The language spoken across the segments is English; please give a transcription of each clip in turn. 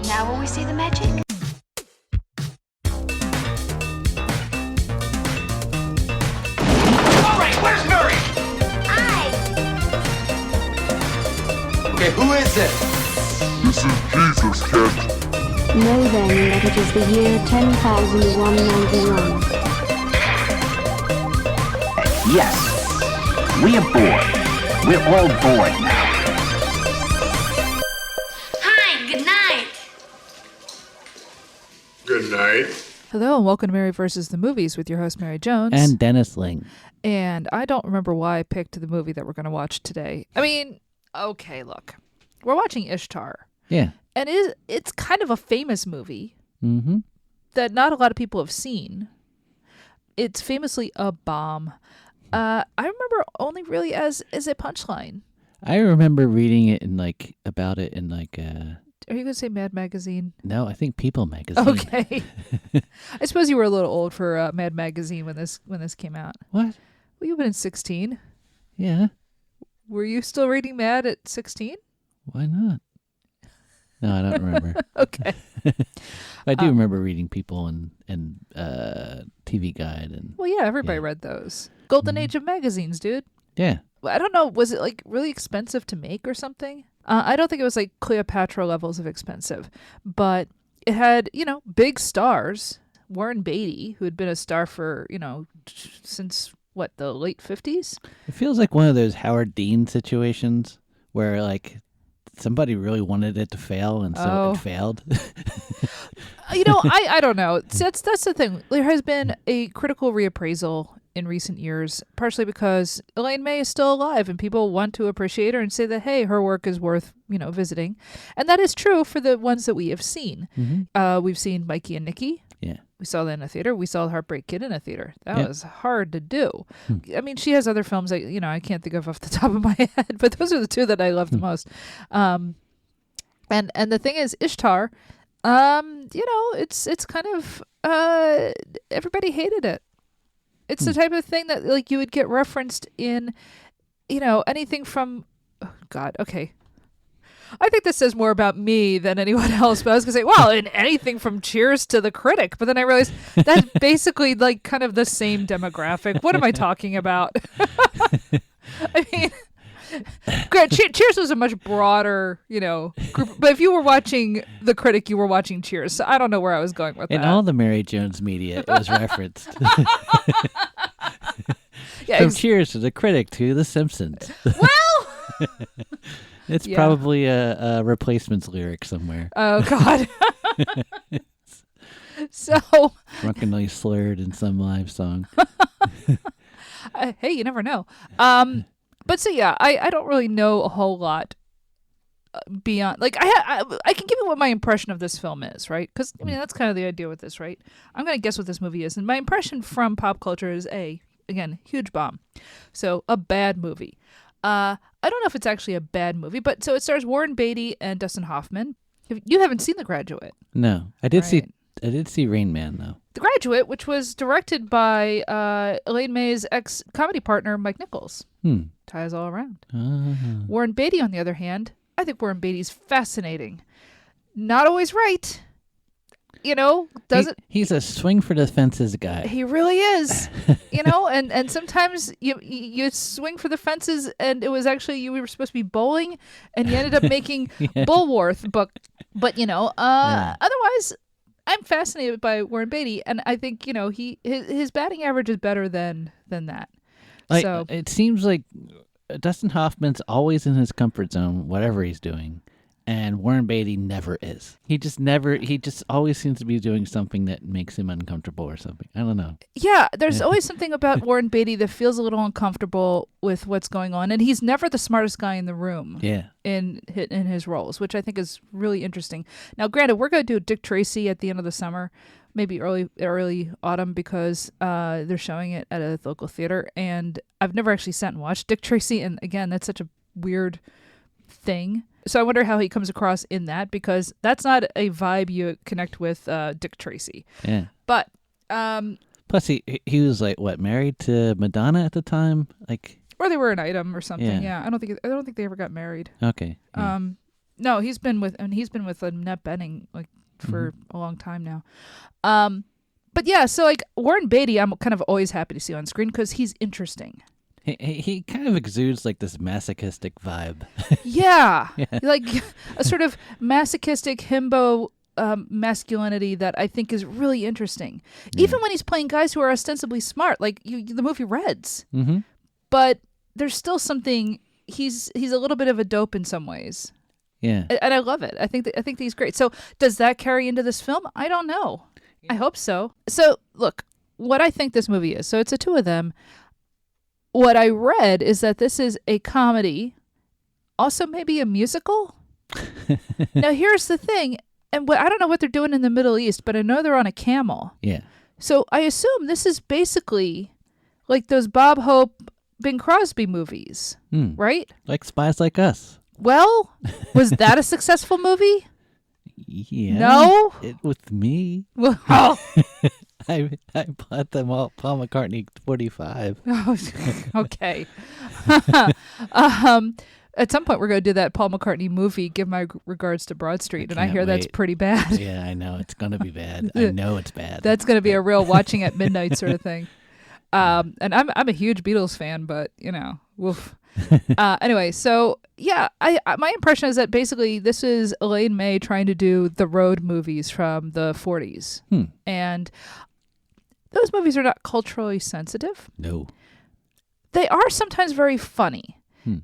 Now will we see the magic? All right, where's Murray? Okay, who is it? This is Jesus, kid. Know then that it is the year 10,191. Yes, we are bored. We're all bored now. Hi, good night. Good night. Hello and welcome to Mary vs. the Movies with your host Mary Jones. And Dennis Ling. And I don't remember why I picked the movie that we're going to watch today. I mean, okay, look. We're watching Ishtar. Yeah. And it's kind of a famous movie Mm-hmm. that not a lot of people have seen. It's famously a bomb. I remember only really as a punchline. I remember reading it about it in Are you going to say Mad Magazine? no, I think People magazine. Okay. I suppose you were a little old for Mad Magazine when this came out. What? Well, you've been 16. Yeah. Were you still reading Mad at 16? Why not? No, I don't remember. Okay. I do remember reading People and TV Guide and Well, yeah, everybody read those. Golden Age of magazines, dude. yeah. I don't know. Was it like really expensive to make or something? I don't think it was like Cleopatra levels of expensive, but it had, big stars. Warren Beatty, who had been a star for, since the late 50s? It feels like one of those Howard Dean situations where somebody really wanted it to fail and so it failed. I don't know. That's the thing. There has been a critical reappraisal in recent years, partially because Elaine May is still alive and people want to appreciate her and say that, hey, her work is worth, visiting. And that is true for the ones that we have seen. Mm-hmm. We've seen Mikey and Nikki. Yeah. We saw that in a theater. We saw Heartbreak Kid in a theater. That Yep. was hard to do. I mean, she has other films that, I can't think of off the top of my head, but those are the two that I love the most. And the thing is, Ishtar, it's kind of, everybody hated it. It's the type of thing that you would get referenced in, anything from, oh God, okay. I think this says more about me than anyone else, but I was going to say, well, in anything from Cheers to The Critic. But then I realized that's basically kind of the same demographic. What am I talking about? I mean, Cheers was a much broader, group. But if you were watching The Critic, you were watching Cheers. So I don't know where I was going with that. In all the Mary Jones media, it was referenced. Yeah, From Cheers to The Critic to The Simpsons. Well... It's Yeah. probably a Replacements lyric somewhere. Oh, God. So... Drunkenly slurred in some live song. Hey, you never know. But so, yeah, I don't really know a whole lot beyond... I can give you what my impression of this film is, right? Because, that's kind of the idea with this, right? I'm going to guess what this movie is. And my impression from pop culture is again, huge bomb. So, a bad movie. I don't know if it's actually a bad movie, but so it stars Warren Beatty and Dustin Hoffman. You haven't seen The Graduate. No, I did Right. I did see Rain Man though. The Graduate, which was directed by Elaine May's ex-comedy partner Mike Nichols. Ties all around. Warren Beatty, on the other hand, I think Warren Beatty's fascinating. Not always right. He's a swing for the fences guy. He really is. And sometimes you swing for the fences and it was actually you were supposed to be bowling and you ended up making Bullworth. But otherwise I'm fascinated by Warren Beatty and I think, his batting average is better than that. So it seems like Dustin Hoffman's always in his comfort zone, whatever he's doing. And Warren Beatty never is. He just always seems to be doing something that makes him uncomfortable or something. I don't know. Yeah, there's always something about Warren Beatty that feels a little uncomfortable with what's going on. And he's never the smartest guy in the room in his roles, which I think is really interesting. Now, granted, we're going to do Dick Tracy at the end of the summer, maybe early autumn, because they're showing it at a local theater. And I've never actually sat and watched Dick Tracy. And again, that's such a weird thing. So I wonder how he comes across in that, because that's not a vibe you connect with Dick Tracy. Yeah. But plus he was married to Madonna at the time, or they were an item or something. Yeah. Yeah. I don't think they ever got married. Okay. Yeah. No, he's been with Annette Bening like for a long time now. But yeah, so like Warren Beatty, I'm kind of always happy to see on screen because he's interesting. He kind of exudes like this masochistic vibe. Yeah, like a sort of masochistic himbo masculinity that I think is really interesting. Even when he's playing guys who are ostensibly smart, like the movie Reds. Mm-hmm. But there's still something. He's a little bit of a dope in some ways. Yeah, and I love it. I think that he's great. So does that carry into this film? I don't know. I hope so. So look, what I think this movie is. So it's the two of them. What I read is that this is a comedy, also maybe a musical. Now here's the thing, and I don't know what they're doing in the Middle East, but I know they're on a camel. Yeah. So I assume this is basically like those Bob Hope, Bing Crosby movies, right? Like Spies Like Us. Well, was that a successful movie? Yeah. No? With me. Well, I bought them all. Paul McCartney 45. okay. At some point, we're going to do that Paul McCartney movie, Give My Regards to Broad Street, and I hear that's pretty bad. Yeah, I know. It's going to be bad. I know it's bad. That's going to be a real watching at midnight sort of thing. And I'm a huge Beatles fan, but, woof. Anyway, so yeah, my impression is that basically this is Elaine May trying to do the road movies from the 40s. And those movies are not culturally sensitive. No. They are sometimes very funny.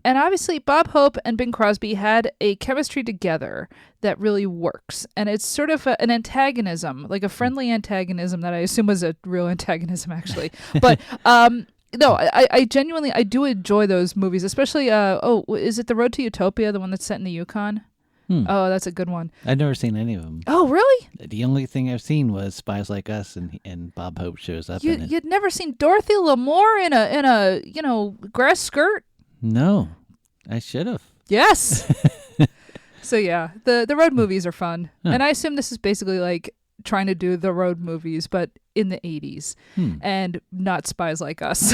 And obviously Bob Hope and Bing Crosby had a chemistry together that really works. And it's sort of an antagonism, like a friendly antagonism that I assume was a real antagonism actually. But no, I genuinely, I do enjoy those movies, especially, is it The Road to Utopia, the one that's set in the Yukon? Oh, that's a good one. I've never seen any of them. Oh, really? The only thing I've seen was Spies Like Us, and Bob Hope shows up in it. You'd never seen Dorothy Lamour in a grass skirt? No, I should have. Yes. So yeah, the road movies are fun. And I assume this is basically like trying to do the road movies, but in the 80s and not Spies Like Us.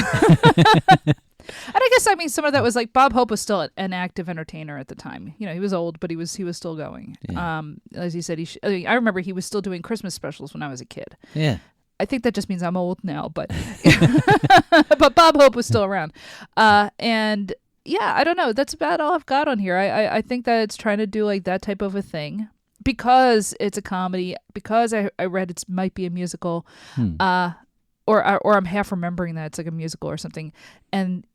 And I guess, some of that was like Bob Hope was still an active entertainer at the time. He was old, but he was still going. Yeah. As he said, I remember he was still doing Christmas specials when I was a kid. Yeah. I think that just means I'm old now, but but Bob Hope was still around. And yeah, I don't know. That's about all I've got on here. I think that it's trying to do like that type of a thing because it's a comedy, because I read it might be a musical, or I'm half remembering that it's like a musical or something. And,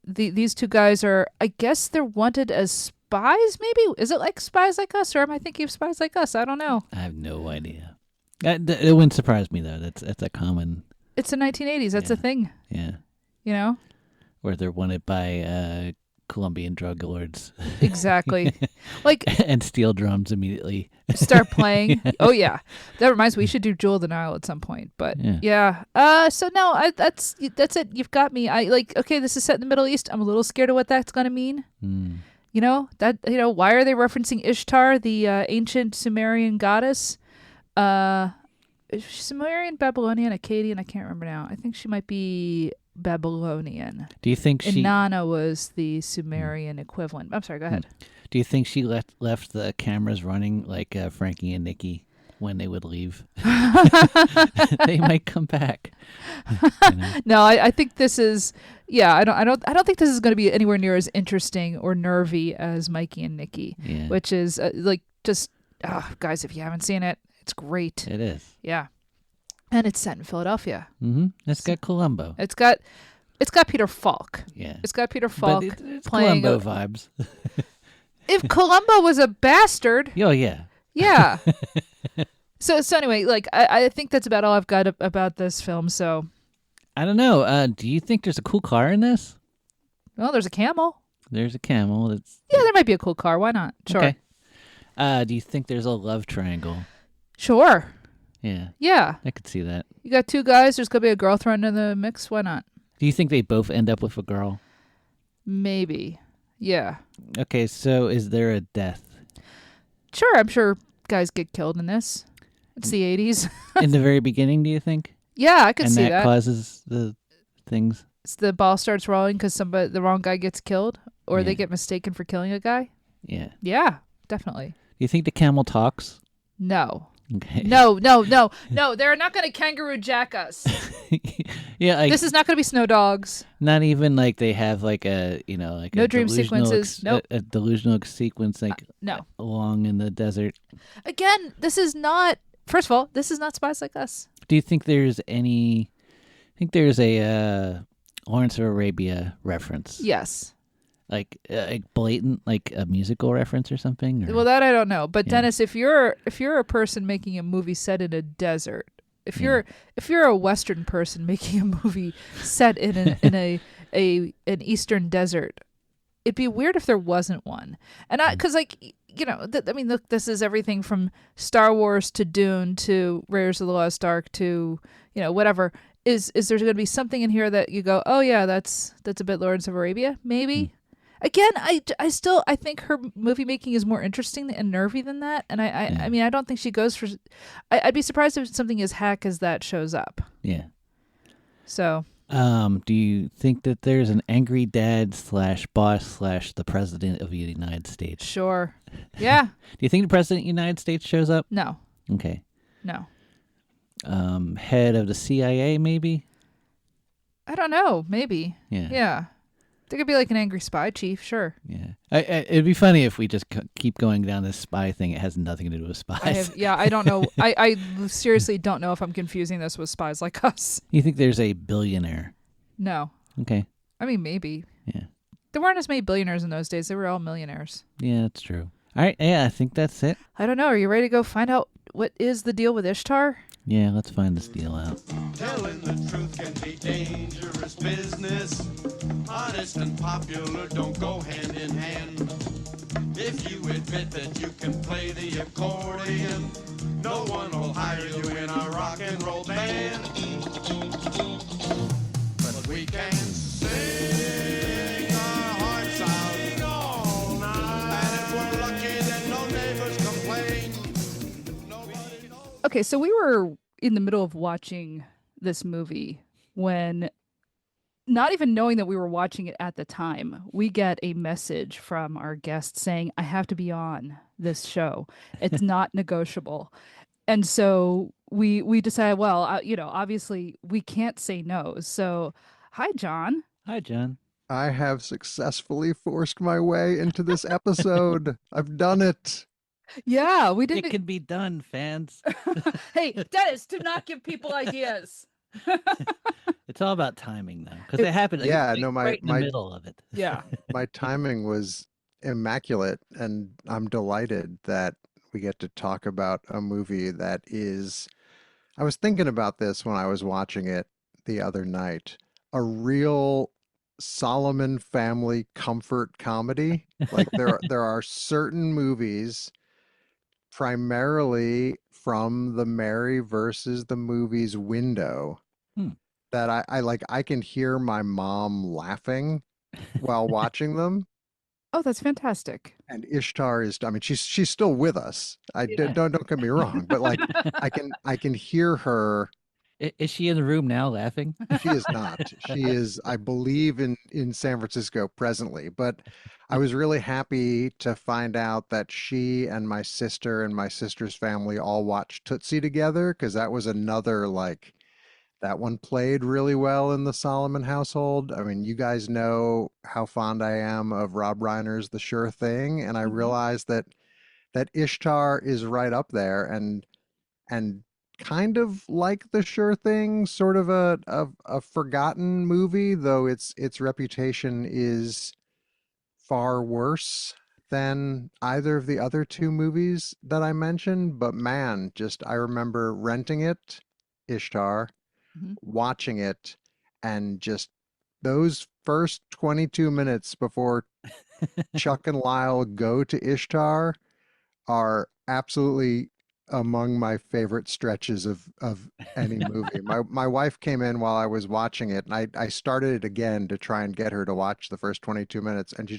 these two guys are, I guess they're wanted as spies, maybe? Is it like Spies Like Us, or am I thinking of Spies Like Us? I don't know. I have no idea. It wouldn't surprise me, though. That's a common... It's the 1980s. That's a thing. Yeah. Where they're wanted by Colombian drug lords. Exactly. Like and steel drums immediately. Start playing. Oh yeah, that reminds me. We should do Jewel of the Nile at some point. But yeah. So no, that's it. You've got me. Okay. This is set in the Middle East. I'm a little scared of what that's gonna mean. Why are they referencing Ishtar, the ancient Sumerian goddess? Sumerian, Babylonian, Akkadian. I can't remember now. I think she might be Babylonian. Do you think Inanna was the Sumerian equivalent? I'm sorry, go ahead. Do you think she left the cameras running like Frankie and Nikki when they would leave? They might come back. No, I think this is I don't think this is going to be anywhere near as interesting or nervy as Mikey and Nikki, which is guys, if you haven't seen it, it's great. It is. Yeah. And it's set in Philadelphia. Mm-hmm. It's got Columbo. It's got Peter Falk. Yeah. It's got Peter Falk it's playing Columbo vibes. If Columbo was a bastard. Oh yeah. Yeah. So anyway, I think that's about all I've got about this film. So I don't know. Do you think there's a cool car in this? Well, there's a camel. There's a camel. There might be a cool car. Why not? Sure. Okay. Do you think there's a love triangle? Sure. Yeah. Yeah. I could see that. You got two guys. There's going to be a girl thrown in the mix. Why not? Do you think they both end up with a girl? Maybe. Yeah. Okay, so is there a death? Sure. I'm sure guys get killed in this. It's the 80s. In the very beginning, do you think? Yeah, I could see that. And that causes the things? The ball starts rolling because the wrong guy gets killed, or they get mistaken for killing a guy? Yeah. Yeah. definitely. Do you think the camel talks? No. Okay. No. They're not going to kangaroo jack us. Yeah, like, This is not going to be Snow Dogs. not even like they have like a like No a dream delusional sequences. Nope. a delusional sequence like No. along in the desert. Again, this is not. First of all, this is not Spies Like Us. Do you think there's any? I think there's a Lawrence of Arabia reference. Yes. Like blatant, like a musical reference or something. Or? Well, that I don't know. But Yeah. Dennis, if you're a person making a movie set in a desert, if you're a Western person making a movie set in an Eastern desert, it'd be weird if there wasn't one. And because look, this is everything from Star Wars to Dune to Raiders of the Lost Ark to whatever. Is there going to be something in here that you go, oh yeah, that's a bit Lawrence of Arabia, maybe? Again, I still think her movie making is more interesting and nervy than that, and I mean I don't think she goes for. I'd be surprised if something as hack as that shows up. Yeah. So. Do you think that there's an angry dad / boss / the president of the United States? Sure. Yeah. Do you think the president of the United States shows up? No. Okay. No. Head of the CIA, maybe? I don't know. Maybe. Yeah. Yeah. There could be like an angry spy chief. Sure. Yeah. It'd be funny if we just keep going down this spy thing. It has nothing to do with spies. I don't know. I seriously don't know if I'm confusing this with Spies Like Us. You think there's a billionaire? No. Okay. I mean, maybe. Yeah. There weren't as many billionaires in those days. They were all millionaires. Yeah, that's true. All right. Yeah, I think that's it. I don't know. Are you ready to go find out what is the deal with Ishtar? Yeah, let's find this deal out. Telling the truth can be dangerous business. Honest and popular don't go hand in hand. If you admit that you can play the accordion, no one will hire you in a rock and roll band. But we can sing our hearts out all night. And if we're lucky, then no neighbors complain. Nobody knows. Okay, so we were in the middle of watching this movie when, not even knowing that we were watching it at the time, we get a message from our guest saying, I have to be on this show. It's not negotiable. And so we decided, well, obviously we can't say no. So, hi, Jon. Hi, John. I have successfully forced my way into this episode. I've done it. Yeah, we didn't. It can be done, fans. Hey, Dennis, do not give people ideas. It's all about timing, though, because it happened. Like, Yeah, no, right in the my middle of it. Yeah. my timing was immaculate, and I'm delighted that we get to talk about a movie that is. I was thinking about this when I was watching it the other night. A real Solomon family comfort comedy. Like there are certain movies, primarily from the Mary versus the movies window, that I like. I can hear my mom laughing while watching them. Oh, that's fantastic. And Ishtar is, I mean, she's still with us. Yeah. Don't get me wrong, but like I can hear her. Is she in the room now laughing? She is not. She is, I believe, in San Francisco presently. But I was really happy to find out that she and my sister's family all watched Tootsie together, because that was another, like, that one played really well in the Solomon household. I mean, you guys know how fond I am of Rob Reiner's The Sure Thing, and I realized that Ishtar is right up there, and kind of like The Sure Thing, sort of a forgotten movie, though its reputation is far worse than either of the other two movies that I mentioned. But man, I remember renting it, Ishtar, watching it, and just those first 22 minutes before Chuck and Lyle go to Ishtar are absolutely among my favorite stretches of any movie. My wife came in while I was watching it, and I started it again to try and get her to watch the first 22 minutes, and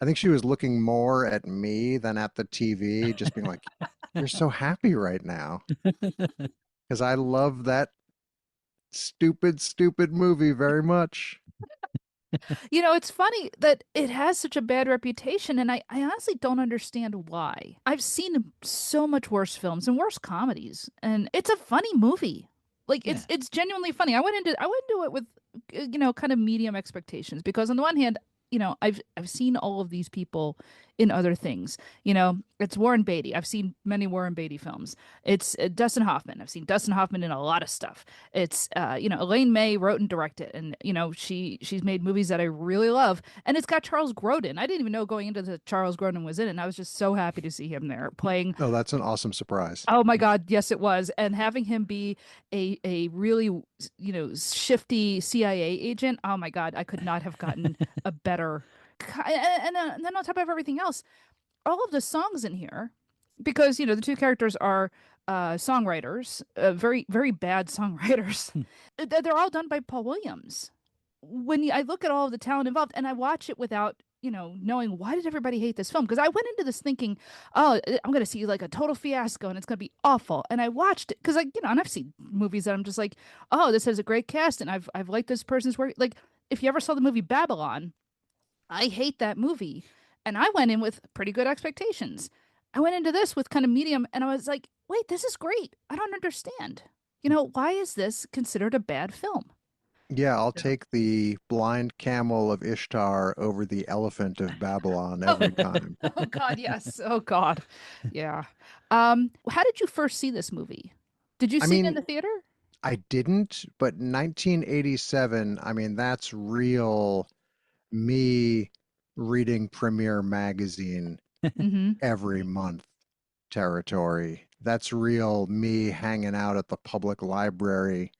I think she was looking more at me than at the TV, just being like, you're so happy right now. Because I love that stupid movie very much. It's funny that it has such a bad reputation, and I honestly don't understand why. I've seen so much worse films and worse comedies, and it's a funny movie. Like Yeah. it's genuinely funny. I went into it with kind of medium expectations because on the one hand, I've seen all of these people in other things. It's Warren Beatty. I've seen many Warren Beatty films. It's Dustin Hoffman. I've seen Dustin Hoffman in a lot of stuff. It's Elaine May wrote and directed, and she's made movies that I really love. And it's got Charles Grodin. I didn't even know going into the Charles Grodin was in it, and I was just so happy to see him there playing. Oh, that's an awesome surprise. Oh my God, yes, it was. And having him be a really, shifty CIA agent. Oh my God, I could not have gotten a better. And then on top of everything else, all of the songs in here, because the two characters are songwriters, very very bad songwriters. They're all done by Paul Williams. I look at all of the talent involved, and I watch it without knowing why did everybody hate this film, because I went into this thinking, oh, I'm going to see like a total fiasco and it's going to be awful, and I watched it because and I've seen movies that I'm just like, oh, this has a great cast and I've liked this person's work. Like if you ever saw the movie Babylon, I hate that movie. And I went in with pretty good expectations. I went into this with kind of medium and I was like, wait, this is great. I don't understand. Why is this considered a bad film? Yeah, I'll take the blind camel of Ishtar over the elephant of Babylon every time. Oh God, yes. Oh God. Yeah. How did you first see this movie? Did you I see it in mean, the theater? I didn't, but 1987, I mean, that's real me reading Premiere Magazine Mm-hmm. every month territory. That's real me hanging out at the public library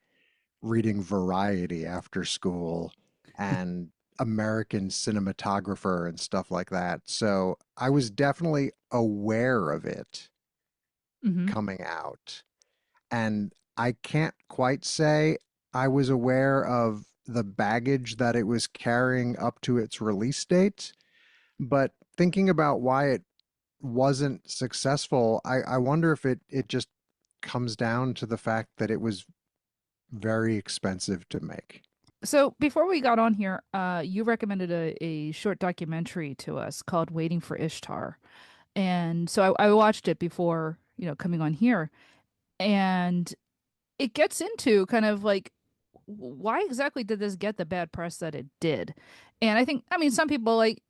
reading Variety after school and American Cinematographer and stuff like that. So I was definitely aware of it Mm-hmm. coming out. And I can't quite say I was aware of the baggage that it was carrying up to its release date, but thinking about why it wasn't successful, I wonder if it just comes down to the fact that it was very expensive to make. So before we got on here, you recommended a short documentary to us called Waiting for Ishtar. And so I watched it before, coming on here. And it gets into kind of like why exactly did this get the bad press that it did? And I mean, some people like,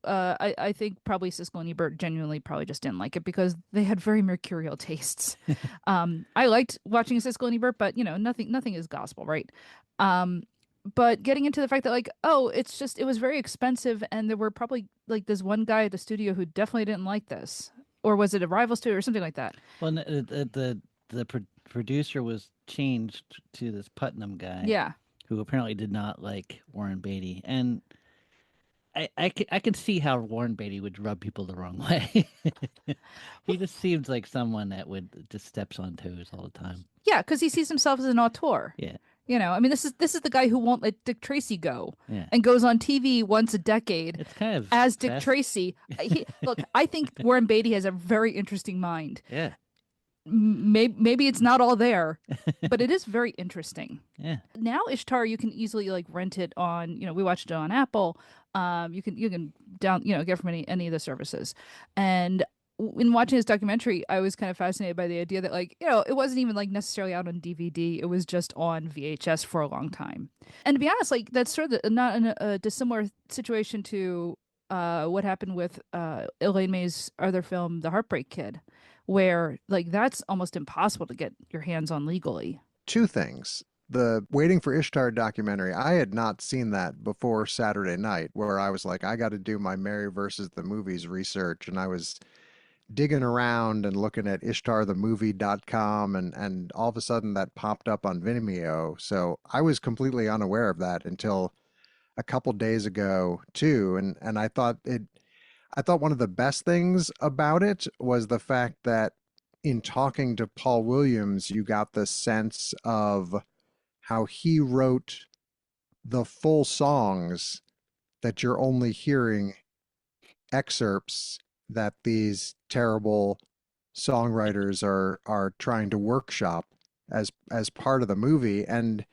I think probably Siskel and Ebert genuinely probably just didn't like it because they had very mercurial tastes. I liked watching Siskel and Ebert, but nothing is gospel, right? But getting into the fact that like, oh, it was very expensive, and there were probably like this one guy at the studio who definitely didn't like this, or was it a rival studio or something like that? Well, the producer was changed to this Putnam guy. Yeah. Who apparently did not like Warren Beatty, and I can see how Warren Beatty would rub people the wrong way. He just seems like someone that would just steps on toes all the time. Yeah, because he sees himself as an auteur. Yeah. I mean, this is the guy who won't let Dick Tracy go, Yeah. and goes on TV once a decade It's kind of as Dick Tracy. Look, I think Warren Beatty has a very interesting mind. Yeah. Maybe it's not all there, but it is very interesting. Yeah. Now Ishtar, you can easily like rent it on. We watched it on Apple. You can get from any of the services. And in watching this documentary, I was kind of fascinated by the idea that like it wasn't even like necessarily out on DVD. It was just on VHS for a long time. And to be honest, like that's sort of not in a dissimilar situation to what happened with Elaine May's other film, The Heartbreak Kid, where like that's almost impossible to get your hands on legally. Two things. The Waiting for Ishtar documentary, I had not seen that before Saturday night, where I was like, I got to do my Mary versus the Movies research. And I was digging around and looking at ishtarthemovie.com, and all of a sudden that popped up on Vimeo. So I was completely unaware of that until a couple days ago too. And I thought one of the best things about it was the fact that in talking to Paul Williams, you got the sense of how he wrote the full songs that you're only hearing excerpts that these terrible songwriters are trying to workshop as part of the movie. And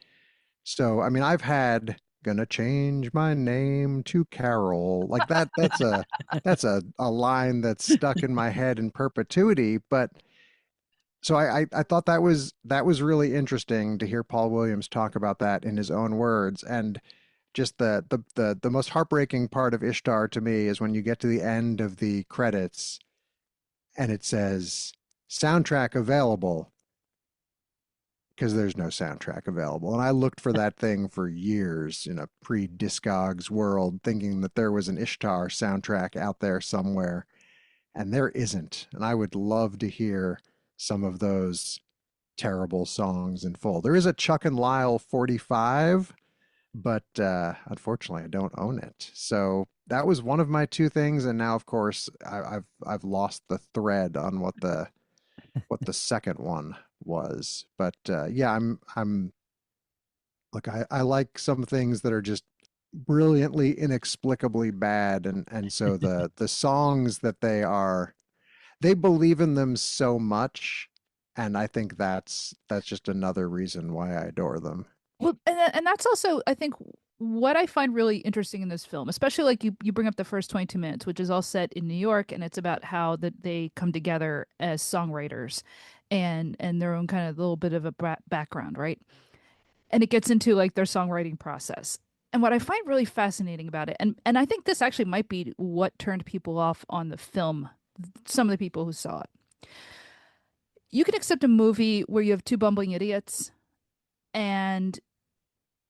so, I mean, I've had gonna change my name to Carol. Like that's a line that's stuck in my head in perpetuity. But so I thought that was really interesting to hear Paul Williams talk about that in his own words. And just the most heartbreaking part of Ishtar to me is when you get to the end of the credits and it says soundtrack available, because there's no soundtrack available. And I looked for that thing for years in a pre-Discogs world, thinking that there was an Ishtar soundtrack out there somewhere, and there isn't. And I would love to hear some of those terrible songs in full. There is a Chuck and Lyle 45, but unfortunately I don't own it. So that was one of my two things, and now of course I've lost the thread on what the second one was. But yeah, I'm look, I like some things that are just brilliantly inexplicably bad, and so the songs that they believe in them so much, and I think that's just another reason why I adore them. Well, and that's also, I think, what I find really interesting in this film, especially like you bring up the first 22 minutes, which is all set in New York, and it's about how they come together as songwriters and their own kind of little bit of a background, right? And it gets into like their songwriting process. And what I find really fascinating about it, and I think this actually might be what turned people off on the film, some of the people who saw it. You can accept a movie where you have two bumbling idiots and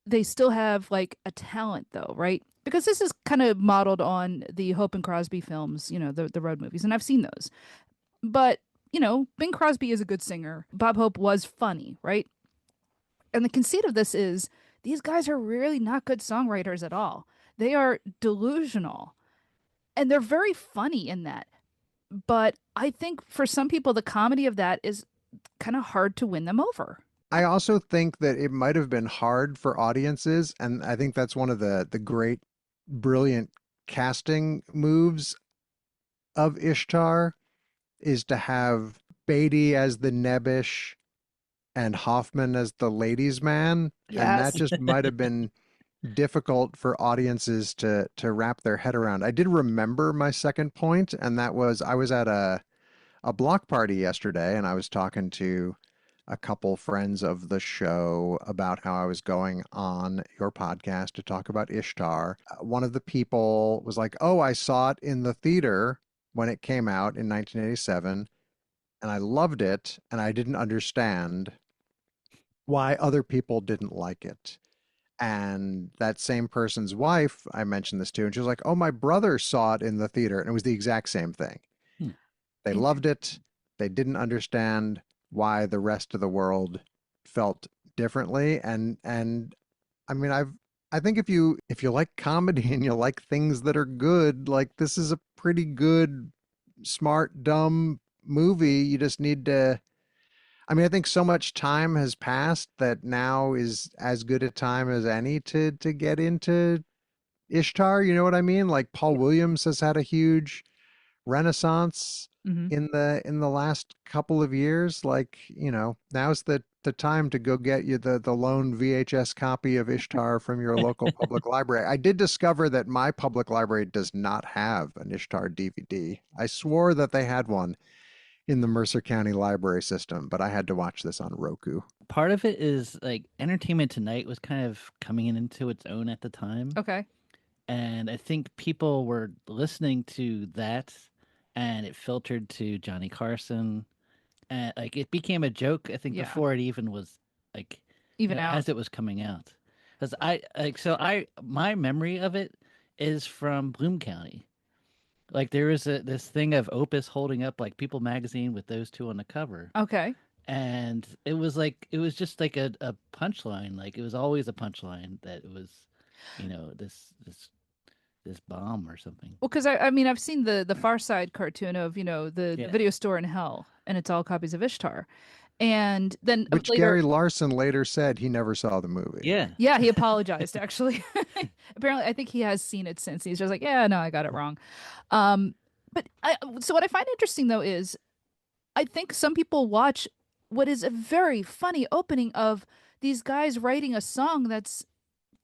they still have like a talent though, right? Because this is kind of modeled on the Hope and Crosby films, the road movies, and I've seen those. But, Bing Crosby is a good singer. Bob Hope was funny, right? And the conceit of this is these guys are really not good songwriters at all. They are delusional. And they're very funny in that. But I think for some people, the comedy of that is kind of hard to win them over. I also think that it might have been hard for audiences, and I think that's one of the great, brilliant casting moves of Ishtar, is to have Beatty as the nebbish and Hoffman as the ladies' man. Yes. And that just might have been difficult for audiences to wrap their head around. I did remember my second point, and that was I was at a block party yesterday, and I was talking to a couple friends of the show about how I was going on your podcast to talk about Ishtar. One of the people was like, "Oh, I saw it in the theater when it came out in 1987, and I loved it, and I didn't understand why other people didn't like it." And that same person's wife, I mentioned this to, and she was like, "Oh, my brother saw it in the theater," and it was the exact same thing. They loved it. They didn't understand why the rest of the world felt differently. And I mean, I think if you like comedy and you like things that are good, like this is a pretty good, smart, dumb movie. You just need to, I mean, I think so much time has passed that now is as good a time as any to get into Ishtar. You know what I mean? Like Paul Williams has had a huge renaissance in the last couple of years. Like, now's the time to go get you the lone VHS copy of Ishtar from your local public library. I did discover that my public library does not have an Ishtar DVD. I swore that they had one in the Mercer County library system, but I had to watch this on Roku. Part of it is like Entertainment Tonight was kind of coming into its own at the time. Okay. And I think people were listening to that, and it filtered to Johnny Carson, and like it became a joke. I think before it even was like even out as it was coming out, because my memory of it is from Bloom County. Like there was this thing of Opus holding up like People magazine with those two on the cover. Okay. And it was just like a punchline. Like it was always a punchline that it was, this bomb or something. Well, because I mean, I've seen the Far Side cartoon of, the video store in hell, and it's all copies of Ishtar. And then which later, Gary Larson later said he never saw the movie. Yeah. Yeah, he apologized, actually. Apparently, I think he has seen it since. He's just like, yeah, no, I got it wrong. So what I find interesting, though, is I think some people watch what is a very funny opening of these guys writing a song that's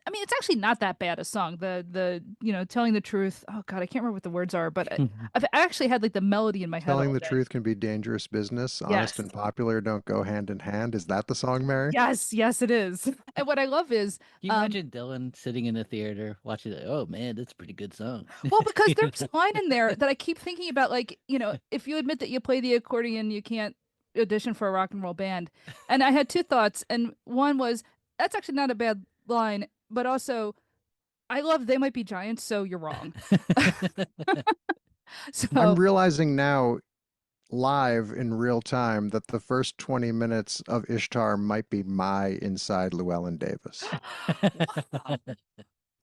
I mean, it's actually not that bad a song. The telling the truth. Oh God, I can't remember what the words are, but I actually had like the melody in my head Telling all the day. truth can be dangerous business. Honest Yes. and popular don't go hand in hand. Is that the song, Mary? Yes, yes, it is. And what I love is, Can you imagine Dylan sitting in the theater watching like, oh man, that's a pretty good song. well, because there's a line in there that I keep thinking about, like, if you admit that you play the accordion, you can't audition for a rock and roll band. And I had two thoughts, and one was that's actually not a bad line, but also I love They Might Be Giants, so you're wrong. So I'm realizing now, live in real time, that the first 20 minutes of Ishtar might be my Inside Llewellyn Davis.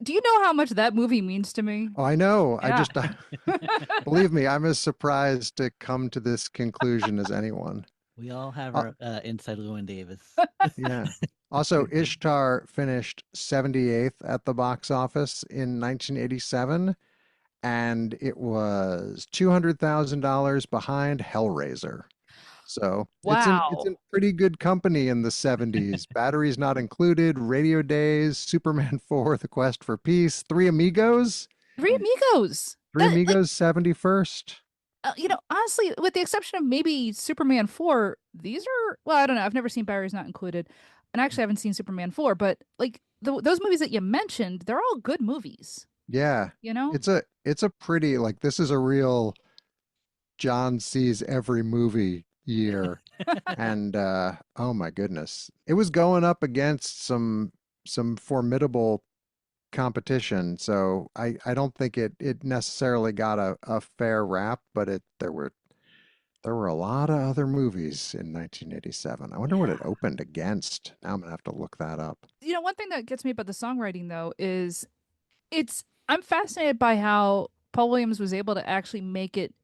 do you know how much that movie means to me? Oh, I know. I Yeah. just, believe me, I'm as surprised to come to this conclusion as anyone. We all have our inside Llewyn Davis. Yeah. Also, Ishtar finished 78th at the box office in 1987, and it was $200,000 behind Hellraiser. So it's Wow. in pretty good company in the 70s. Batteries Not Included, Radio Days, Superman 4, The Quest for Peace, Three Amigos. Three Amigos. Three That, like, Amigos 71st. Honestly, with the exception of maybe Superman 4, these are, well, I don't know. I've never seen Barry's Not Included. And I actually haven't seen Superman 4, but like those movies that you mentioned, they're all good movies, Yeah. you know? It's a pretty, like, this is a real John sees every movie year. And oh my goodness. It was going up against some formidable competition. So I don't think it necessarily got a fair rap, but there were a lot of other movies in 1987. I wonder what it opened against. Now I'm gonna have to look that up. One thing that gets me about the songwriting though is I'm fascinated by how Paul Williams was able to actually make it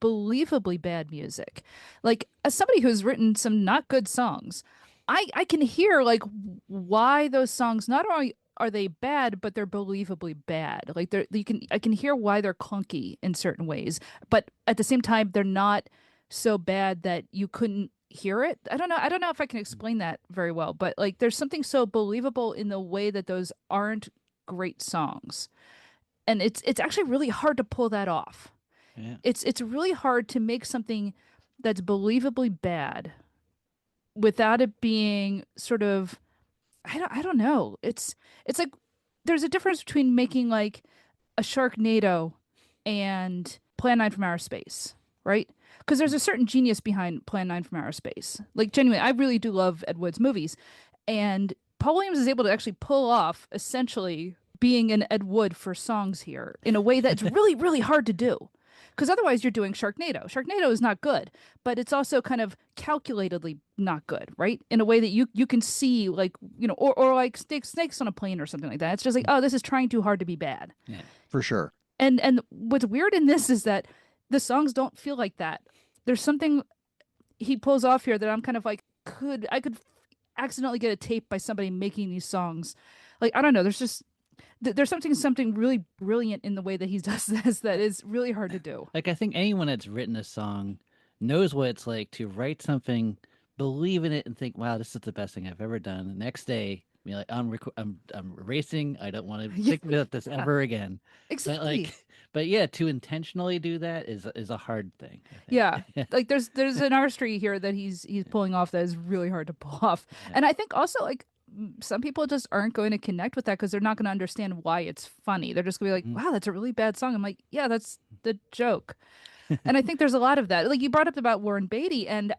believably bad music. Like, as somebody who's written some not good songs, I can hear like why those songs not only are they bad, but they're believably bad. Like I can hear why they're clunky in certain ways, but at the same time they're not so bad that you couldn't hear it. I don't know if I can explain that very well, but like there's something so believable in the way that those aren't great songs. And it's actually really hard to pull that off. Yeah. It's really hard to make something that's believably bad without it being sort of I don't know. It's like there's a difference between making like a Sharknado and Plan 9 from Outer Space, right? Because there's a certain genius behind Plan 9 from Outer Space. Like, genuinely, I really do love Ed Wood's movies. And Paul Williams is able to actually pull off essentially being an Ed Wood for songs here in a way that's really, really hard to do. Because otherwise you're doing Sharknado. Sharknado is not good, but it's also kind of calculatedly not good, right? In a way that you can see, like, or like snakes on a plane or something like that. It's just like, oh, this is trying too hard to be bad. Yeah. For sure. And what's weird in this is that the songs don't feel like that. There's something he pulls off here that I'm kind of like, I could accidentally get a tape by somebody making these songs. Like, I don't know. There's something really brilliant in the way that he does this that is really hard to do. Like, I think anyone that's written a song knows what it's like to write something, believe in it, and think, "Wow, this is the best thing I've ever done." The next day, be like, "I'm erasing. I don't want to think about this ever again." Exactly. But yeah, to intentionally do that is a hard thing. I think. Yeah, like there's an artistry here that he's pulling off that is really hard to pull off, and I think also like some people just aren't going to connect with that because they're not going to understand why it's funny. They're just going to be like, "Wow, that's a really bad song." I'm like, "Yeah, that's the joke." And I think there's a lot of that. Like you brought up about Warren Beatty, and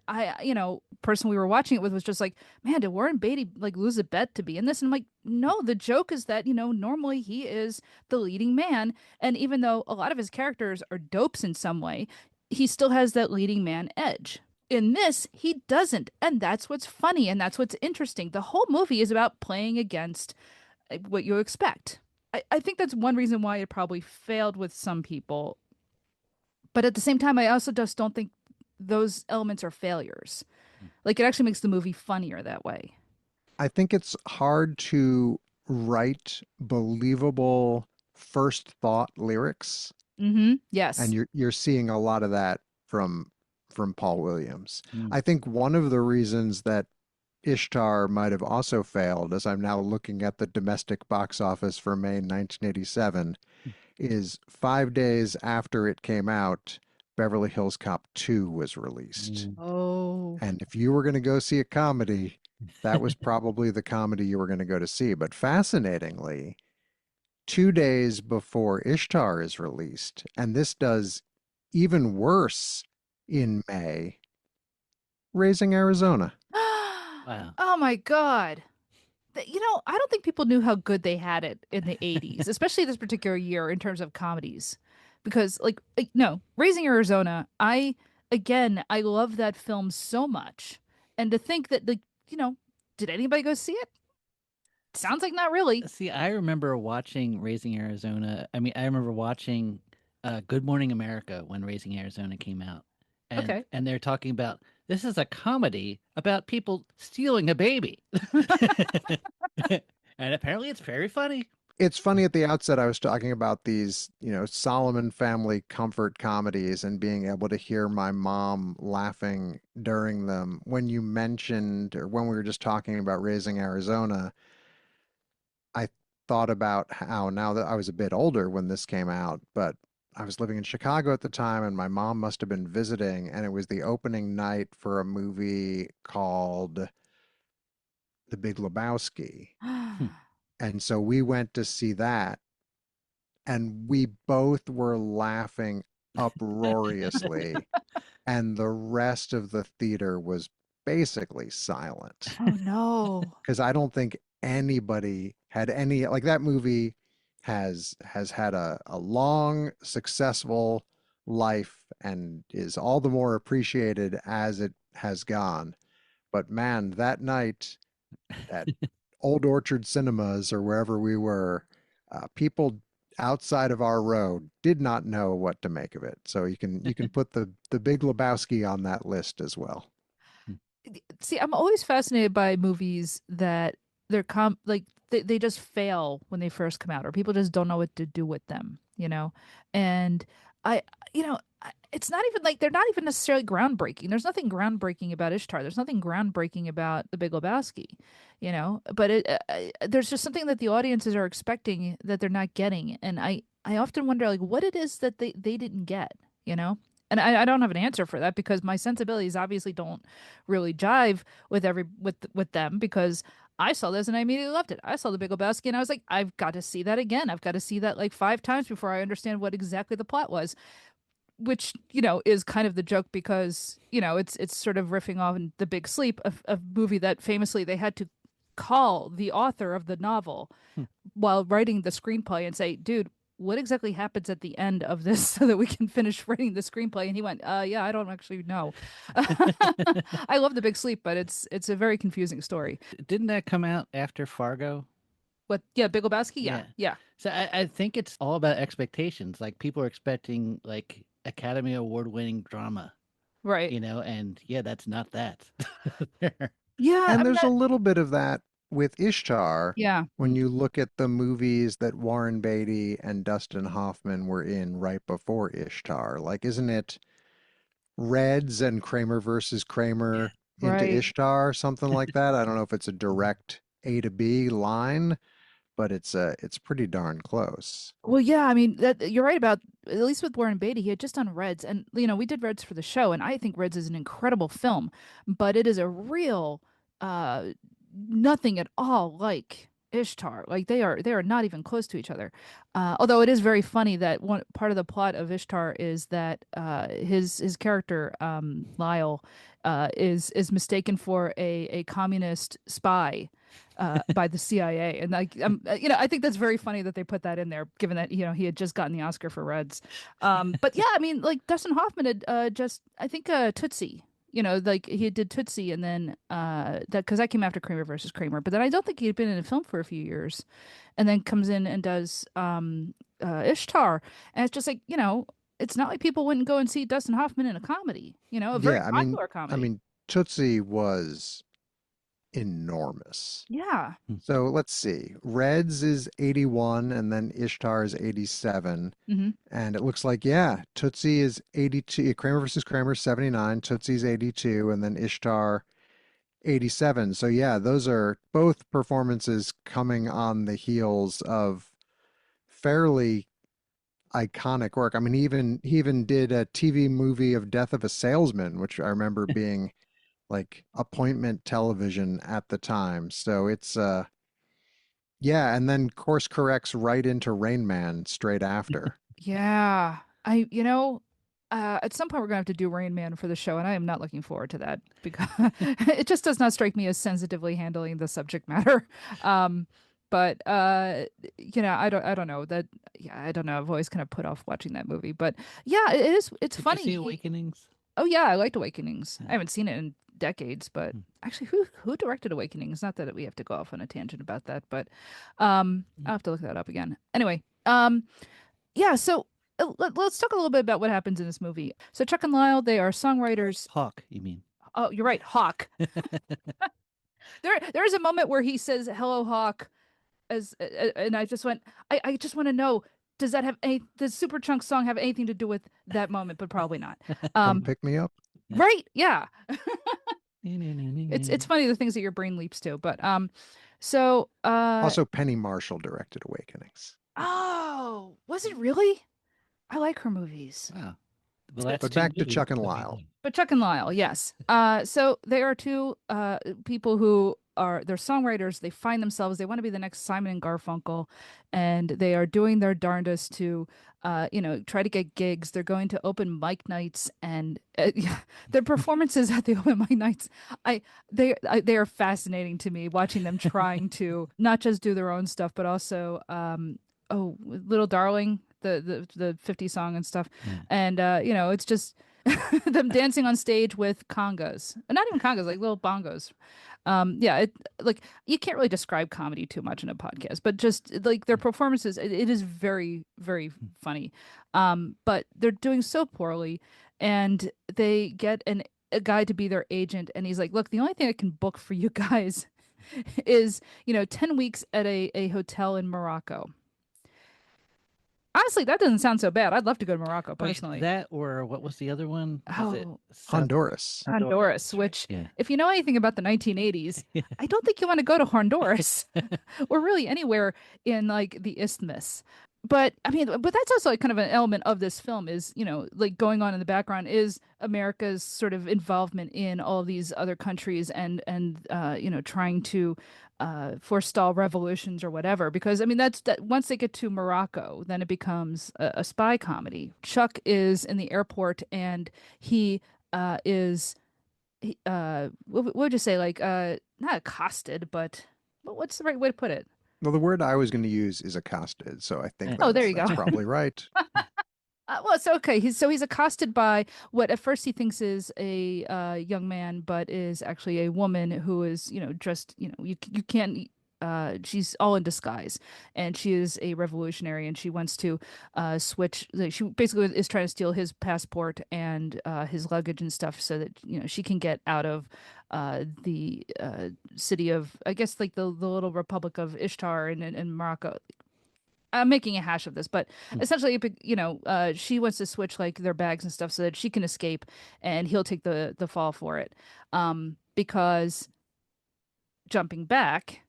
person we were watching it with was just like, "Man, did Warren Beatty like lose a bet to be in this?" And I'm like, "No, the joke is that normally he is the leading man, and even though a lot of his characters are dopes in some way, he still has that leading man edge." In this, he doesn't. And that's what's funny. And that's what's interesting. The whole movie is about playing against what you expect. I think that's one reason why it probably failed with some people. But at the same time, I also just don't think those elements are failures. Like, it actually makes the movie funnier that way. I think it's hard to write believable first thought lyrics. Mm-hmm. Yes. And you're seeing a lot of that from Paul Williams. I think one of the reasons that Ishtar might have also failed, as I'm now looking at the domestic box office for May 1987, is 5 days after it came out, Beverly Hills Cop 2 was released. Oh. And if you were going to go see a comedy, that was probably the comedy you were going to go to see. But fascinatingly, 2 days before Ishtar is released, and this does even worse in May, Raising Arizona. Wow. Oh my God. I don't think people knew how good they had it in the 80s, especially this particular year in terms of comedies. Because no, Raising Arizona, I love that film so much. And to think that did anybody go see it? Sounds like not really. See, I remember watching Raising Arizona. I mean, I remember watching Good Morning America when Raising Arizona came out. Okay. And they're talking about this is a comedy about people stealing a baby. And apparently it's very funny. It's funny at the outset, I was talking about these, Solomon family comfort comedies and being able to hear my mom laughing during them. When you mentioned, or when we were just talking about Raising Arizona, I thought about how now that I was a bit older when this came out, but I was living in Chicago at the time and my mom must have been visiting, and it was the opening night for a movie called The Big Lebowski. And so we went to see that, and we both were laughing uproariously, and the rest of the theater was basically silent. Oh no. Because I don't think anybody had any, like, that movie has had a long, successful life and is all the more appreciated as it has gone. But man, that night at Old Orchard Cinemas or wherever we were, people outside of our row did not know what to make of it. So you can put the Big Lebowski on that list as well. See, I'm always fascinated by movies that they just fail when they first come out, or people just don't know what to do with them, And it's not even like they're not even necessarily groundbreaking. There's nothing groundbreaking about Ishtar. There's nothing groundbreaking about The Big Lebowski, But there's just something that the audiences are expecting that they're not getting, and I often wonder like what it is that they didn't get, And I don't have an answer for that because my sensibilities obviously don't really jive with with them, because I saw this and I immediately loved it. I saw The Big Lebowski and I was like, I've got to see that again. I've got to see that like 5 times before I understand what exactly the plot was, which, is kind of the joke because, it's sort of riffing on The Big Sleep, a movie that famously they had to call the author of the novel while writing the screenplay and say, dude, what exactly happens at the end of this so that we can finish writing the screenplay? And he went, yeah, I don't actually know. I love The Big Sleep, but it's a very confusing story. Didn't that come out after Fargo? What? Yeah, Big Lebowski? Yeah. So I think it's all about expectations. Like people are expecting like Academy Award winning drama. Right. And yeah, that's not that. Yeah. And there's a little bit of that with Ishtar. Yeah. When you look at the movies that Warren Beatty and Dustin Hoffman were in right before Ishtar, like, isn't it Reds and Kramer versus Kramer into Right. Ishtar, something like that? I don't know if it's a direct A to B line, but it's pretty darn close. Well, yeah, I mean, you're right about, at least with Warren Beatty, he had just done Reds, and we did Reds for the show, and I think Reds is an incredible film, but it is a real nothing at all like Ishtar. Like they are not even close to each other. Although it is very funny that one part of the plot of Ishtar is that his character Lyle is mistaken for a communist spy by the CIA, and like I think that's very funny that they put that in there, given that he had just gotten the Oscar for Reds. But yeah, I mean, like Dustin Hoffman had just I think Tootsie. Like he did Tootsie, and then that because that came after Kramer versus Kramer. But then I don't think he had been in a film for a few years, and then comes in and does Ishtar, and it's just like it's not like people wouldn't go and see Dustin Hoffman in a comedy, a very popular comedy. I mean, Tootsie was enormous. Yeah. So let's see. Reds is 81 and then Ishtar is 87. And it looks like, yeah, Tootsie is 82. Kramer versus Kramer 79. Tootsie's 82. And then Ishtar '87. So yeah, those are both performances coming on the heels of fairly iconic work. I mean, he even did a TV movie of Death of a Salesman, which I remember being like appointment television at the time. So it's yeah, and then course corrects right into Rain Man straight after. Yeah. At some point we're gonna have to do Rain Man for the show, and I am not looking forward to that because it just does not strike me as sensitively handling the subject matter. Um, but I don't know that. Yeah, I don't know. I've always kind of put off watching that movie, but yeah, it is. It's Did funny. you see Awakenings? Oh yeah, I liked Awakenings. Yeah. I haven't seen it in decades, but actually, who directed Awakenings? Not that we have to go off on a tangent about that, but I'll have to look that up again. Anyway, yeah. So let's talk a little bit about what happens in this movie. So Chuck and Lyle, they are songwriters. Hawk, you mean? Oh, you're right, Hawk. There's a moment where he says "Hello, Hawk," and I just went, I just want to know. Does Superchunk's song have anything to do with that moment? But probably not. Come pick me up. Right? Yeah. It's funny the things that your brain leaps to. But so Also, Penny Marshall directed Awakenings. oh, was it really? I like her movies. Wow. Well, that's But two back to movies. Chuck and Lyle. But Chuck and Lyle, yes. So they are two people who they're songwriters. They find themselves, they want to be the next Simon and Garfunkel, and they are doing their darndest to, try to get gigs. They're going to open mic nights, and their performances at the open mic nights, they are fascinating to me. Watching them trying to not just do their own stuff, but also, Little Darling, the 50 song and stuff, and it's just. Them dancing on stage with congas, not even congas, like little bongos. Like you can't really describe comedy too much in a podcast, but just like their performances, it is very, very funny. But they're doing so poorly, and they get a guy to be their agent, and he's like, "Look, the only thing I can book for you guys is 10 weeks at a hotel in Morocco." Honestly, that doesn't sound so bad. I'd love to go to Morocco Wait, personally. that or what was the other one? Was it Oh, Honduras. Honduras, which, Yeah. if you know anything about the 1980s, I don't think you want to go to Honduras or really anywhere in like the Isthmus. But I mean, but that's also like kind of an element of this film is, like going on in the background is America's sort of involvement in all of these other countries and trying to forestall revolutions or whatever. Because I mean, that once they get to Morocco, then it becomes a spy comedy. Chuck is in the airport and he what would you say, like not accosted, but what's the right way to put it? Well, the word I was going to use is accosted, so I think Oh, there you that's go. probably right. Well, it's okay. He's accosted by what at first he thinks is a young man, but is actually a woman who is, dressed, you can't. She's all in disguise, and she is a revolutionary, and she wants to switch. Like, she basically is trying to steal his passport and his luggage and stuff, so that she can get out of the city of, I guess, like the little Republic of Ishtar in Morocco. I'm making a hash of this, but essentially, she wants to switch like their bags and stuff so that she can escape, and he'll take the fall for it. Because jumping back,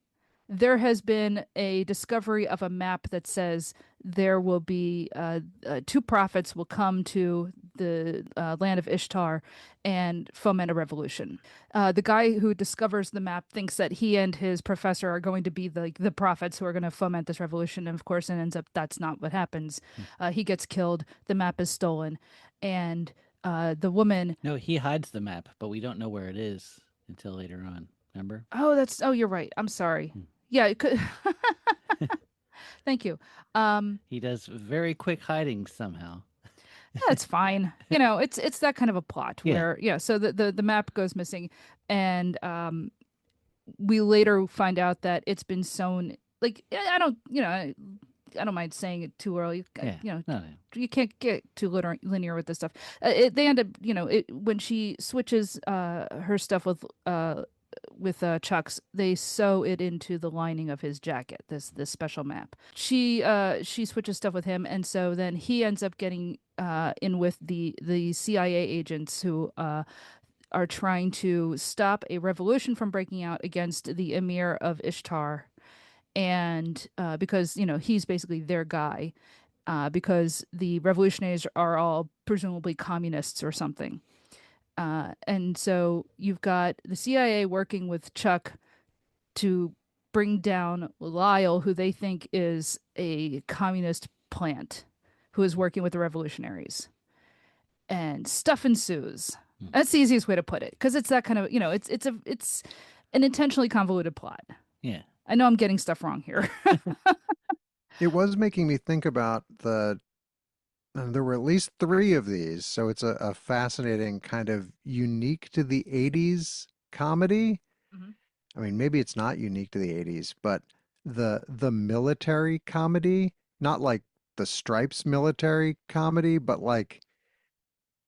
there has been a discovery of a map that says there will be two prophets will come to the land of Ishtar and foment a revolution. The guy who discovers the map thinks that he and his professor are going to be the prophets who are going to foment this revolution. And of course, it ends up that's not what happens. He gets killed. The map is stolen. And the woman. No, he hides the map, but we don't know where it is until later on. Remember? Oh, you're right. I'm sorry. Yeah, it could. Thank you. He does very quick hiding somehow. Yeah, it's fine. It's that kind of a plot where so the map goes missing, and we later find out that it's been sewn. Like I don't mind saying it too early. No. You can't get too linear with this stuff. They end up, when she switches her stuff with Chuck's, they sew it into the lining of his jacket, this special map. She switches stuff with him, and so then he ends up getting in with the CIA agents who are trying to stop a revolution from breaking out against the emir of Ishtar, and because he's basically their guy, because the revolutionaries are all presumably communists or something. And so you've got the CIA working with Chuck to bring down Lyle, who they think is a communist plant who is working with the revolutionaries. And stuff ensues. That's the easiest way to put it, because it's that kind of, it's an intentionally convoluted plot. Yeah. I know I'm getting stuff wrong here. It was making me think about there were at least three of these, so it's a fascinating kind of unique to the 80s comedy. Mhm. I mean, maybe it's not unique to the 80s, but the military comedy, not like the Stripes military comedy, but like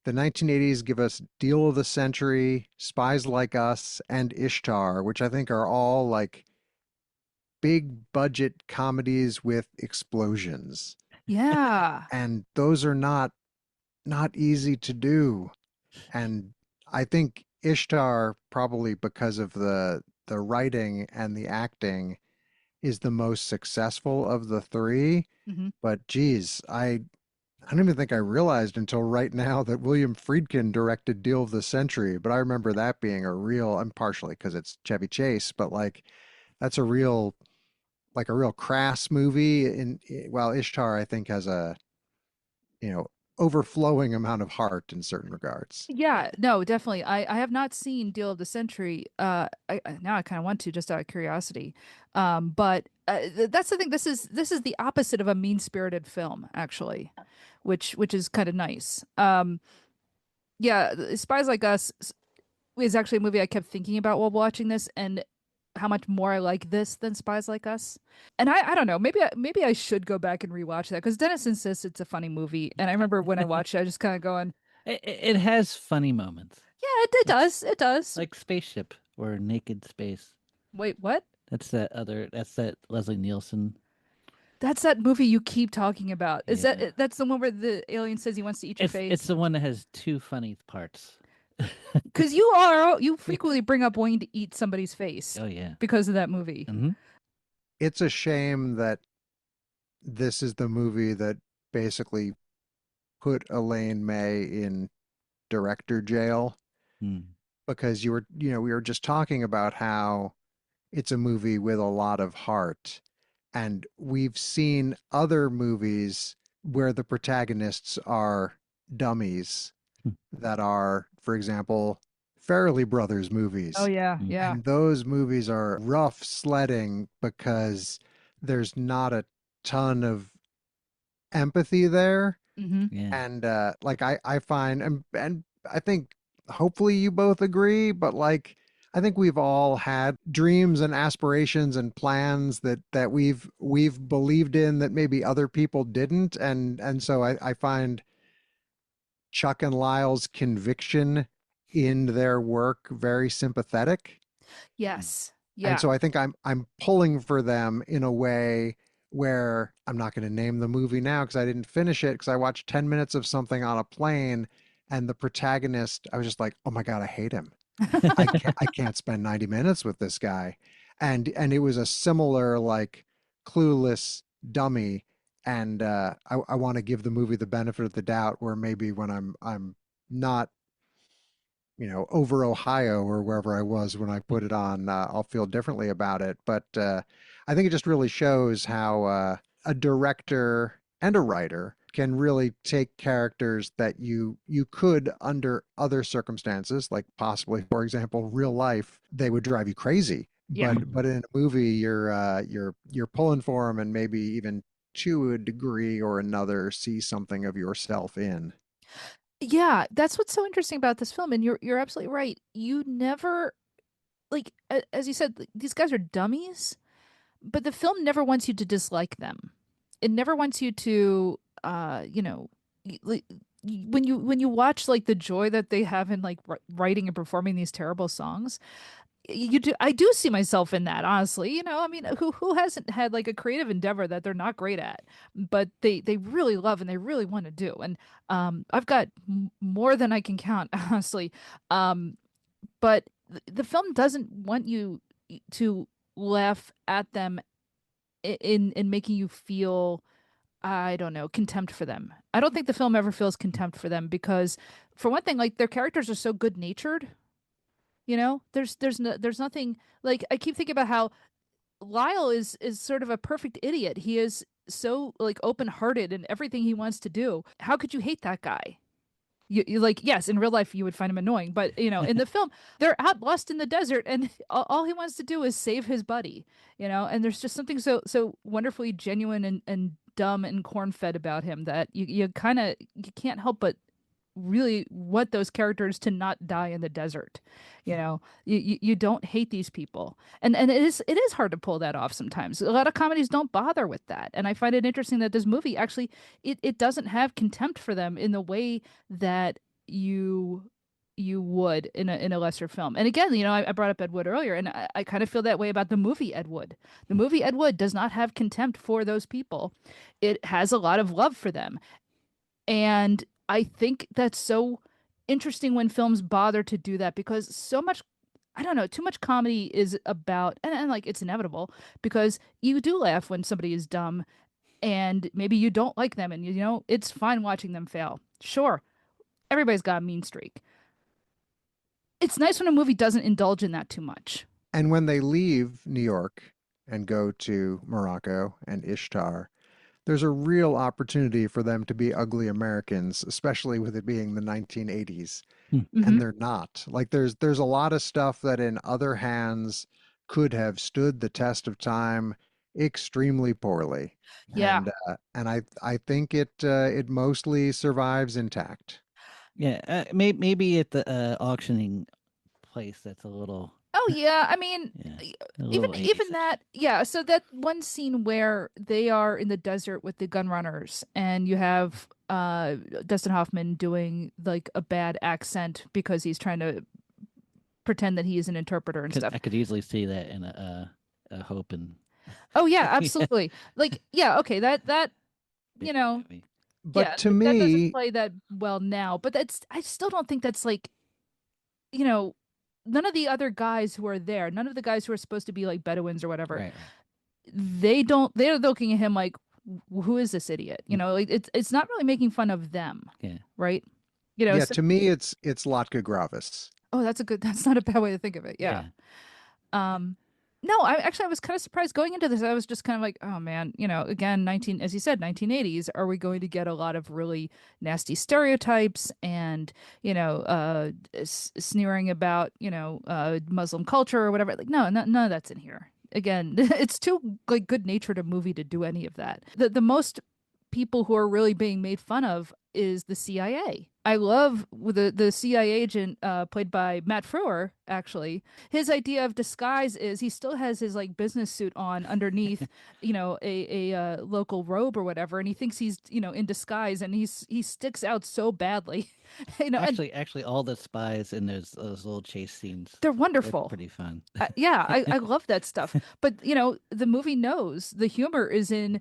the 1980s give us Deal of the Century, Spies Like Us, and Ishtar, which I think are all like big budget comedies with explosions. Yeah. And those are not easy to do. And I think Ishtar, probably because of the writing and the acting, is the most successful of the three. Hmm. But geez, I don't even think I realized until right now that William Friedkin directed Deal of the Century, but I remember that being a real, I'm partially because it's Chevy Chase, but like that's like a real crass movie. While Ishtar, I think, has a, overflowing amount of heart in certain regards. Yeah, no, definitely. I have not seen Deal of the Century. Now I kind of want to, just out of curiosity. But that's the thing. This is the opposite of a mean-spirited film, actually, which is kind of nice. Yeah, Spies Like Us is actually a movie I kept thinking about while watching this, and how much more I like this than Spies Like Us. And I don't know, maybe I should go back and rewatch that, because Dennis insists it's a funny movie, and I remember when I watched it, I just kind of going, It has funny moments, yeah, it does, it does. like Spaceship or Naked Space. Wait, what? That's that Leslie Nielsen. That's that movie you keep talking about. Is Yeah. that's the one where the alien says he wants to eat your It's face? the one that has two funny parts. Because you frequently bring up wanting to eat somebody's face Oh yeah. because of that movie. Hmm. It's a shame that this is the movie that basically put Elaine May in director jail, because we were just talking about how it's a movie with a lot of heart. And we've seen other movies where the protagonists are dummies that are, for example, Farrelly Brothers movies. Oh yeah, yeah. And those movies are rough sledding because there's not a ton of empathy there. Hmm. Yeah. And like I find, and I think hopefully you both agree, but like I think we've all had dreams and aspirations and plans that we've believed in that maybe other people didn't. And so I find Chuck and Lyle's conviction in their work very sympathetic. Yes. And Yeah. so I think I'm pulling for them in a way where I'm not going to name the movie now because I didn't finish it, because I watched 10 minutes of something on a plane, and the protagonist, I was just like, oh my God, I hate him. I can't spend 90 minutes with this guy. And it was a similar like clueless dummy. And I want to give the movie the benefit of the doubt, where maybe when I'm not, over Ohio or wherever I was when I put it on, I'll feel differently about it. But I think it just really shows how a director and a writer can really take characters that you could, under other circumstances, like possibly, for example, real life, they would drive you crazy. Yeah. But in a movie, you're pulling for them, and maybe even to a degree or another see something of yourself in. Yeah, that's what's so interesting about this film, and you're absolutely right. You never, like, as you said, these guys are dummies, but the film never wants you to dislike them. It never wants you to, when you watch like the joy that they have in like writing and performing these terrible songs, I do see myself in that, honestly. I mean, who hasn't had like a creative endeavor that they're not great at, but they really love and they really want to do. And I've got more than I can count, honestly. but the film doesn't want you to laugh at them in making you feel, I don't know, contempt for them. I don't think the film ever feels contempt for them because, for one thing, like their characters are so good natured. There's nothing like I keep thinking about how Lyle is sort of a perfect idiot. He is so like open-hearted in everything he wants to do. How could you hate that guy? You like, yes, in real life you would find him annoying, but in the film they're out lost in the desert and all he wants to do is save his buddy, and there's just something so wonderfully genuine and dumb and corn-fed about him that you can't help but really want those characters to not die in the desert. You don't hate these people, and it is hard to pull that off sometimes. A lot of comedies don't bother with that, and I find it interesting that this movie actually it doesn't have contempt for them in the way that you would in a lesser film. And again, I brought up Ed Wood earlier, and I kind of feel that way about the movie Ed Wood. The movie Ed Wood does not have contempt for those people. It has a lot of love for them, and I think that's so interesting when films bother to do that because so much, I don't know, too much comedy is about, and like it's inevitable because you do laugh when somebody is dumb and maybe you don't like them and it's fine watching them fail. Sure, everybody's got a mean streak. It's nice when a movie doesn't indulge in that too much. And when they leave New York and go to Morocco and Ishtar, there's a real opportunity for them to be ugly Americans, especially with it being the 1980s. Mm-hmm. And they're not. Like there's a lot of stuff that in other hands could have stood the test of time extremely poorly. Yeah. And I think it mostly survives intact. Yeah, maybe at the auctioning place that's a little. Oh yeah, I mean, even that, yeah. So that one scene where they are in the desert with the gun runners, and you have Dustin Hoffman doing like a bad accent because he's trying to pretend that he is an interpreter and stuff. I could easily see that in a Hope and. Oh yeah, absolutely. Like yeah, okay, that But yeah, to that me, doesn't play that well now. But I still don't think that's like, none of the other guys who are there, none of the guys who are supposed to be like Bedouins or whatever, Right. they're looking at him like, who is this idiot? Like it's not really making fun of them. Yeah. Right. to me, it's Latka Gravis. Oh, that's not a bad way to think of it. Yeah. No, I was kind of surprised going into this. I was just kind of like, oh man, again, as you said, 1980s. Are we going to get a lot of really nasty stereotypes and, sneering about, Muslim culture or whatever? Like, no, none of that's in here. Again, it's too like good-natured a movie to do any of that. The most people who are really being made fun of is the CIA. I love the CIA agent played by Matt Frewer, actually. His idea of disguise is he still has his like business suit on underneath, a local robe or whatever, and he thinks he's, in disguise, and he sticks out so badly. Actually, all the spies in those little chase scenes, they're wonderful. They're pretty fun. Yeah, I love that stuff. But, the movie knows the humor is in,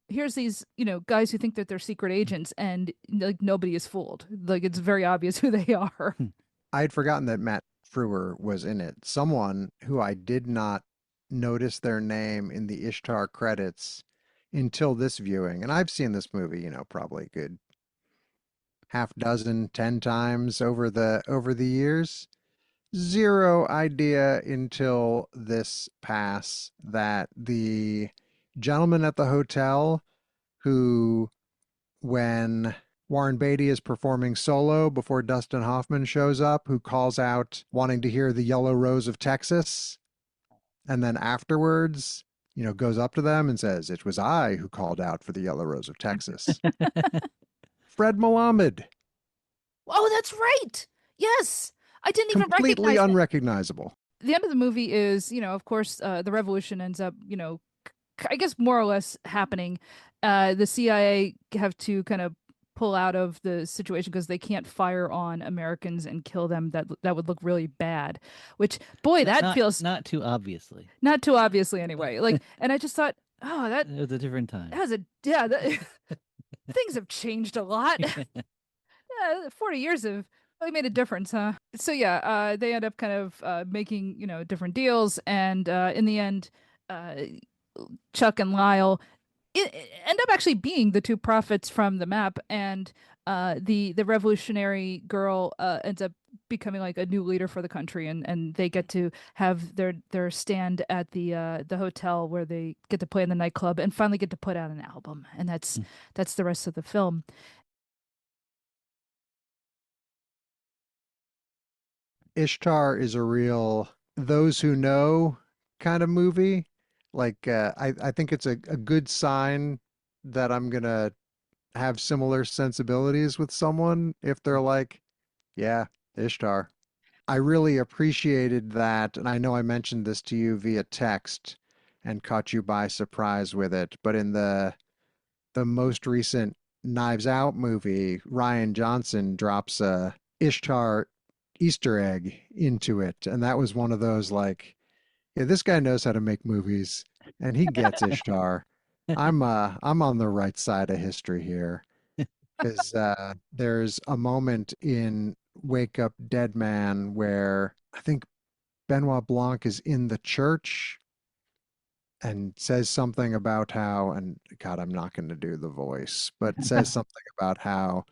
here's these, guys who think that they're secret agents and like nobody is fooled. Like it's very obvious who they are. I had forgotten that Matt Frewer was in it. Someone who I did not notice their name in the Ishtar credits until this viewing. And I've seen this movie, probably a good half dozen, 10 times over the years. Zero idea until this pass that the gentleman at the hotel who, when Warren Beatty is performing solo before Dustin Hoffman shows up, who calls out wanting to hear the Yellow Rose of Texas, and then afterwards, goes up to them and says, "It was I who called out for the Yellow Rose of Texas." Fred Malamed. Oh, that's right. Yes. I didn't even recognize completely unrecognizable. The end of the movie is, of course, the revolution ends up, I guess more or less happening. The CIA have to kind of pull out of the situation because they can't fire on Americans and kill them. That would look really bad. Which, boy, feels not too obviously. Not too obviously, anyway. Like, and I just thought, oh, it was a different time. Things have changed a lot. 40 years have really made a difference, huh? So yeah, they end up kind of making different deals, and in the end, uh, Chuck and Lyle end up actually being the two prophets from the map, and the revolutionary girl ends up becoming like a new leader for the country, and they get to have their stand at the hotel where they get to play in the nightclub and finally get to put out an album, and that's the rest of the film. Ishtar is a real those who know kind of movie. Like I think it's a good sign that I'm gonna have similar sensibilities with someone if they're like, yeah, Ishtar. I really appreciated that, and I know I mentioned this to you via text and caught you by surprise with it, but in the most recent Knives Out movie, Ryan Johnson drops a Ishtar Easter egg into it, and that was one of those like, yeah, this guy knows how to make movies, and he gets Ishtar. I'm on the right side of history here because there's a moment in Wake Up Dead Man where I think Benoit Blanc is in the church and says something about how, and God, I'm not going to do the voice, but says something about how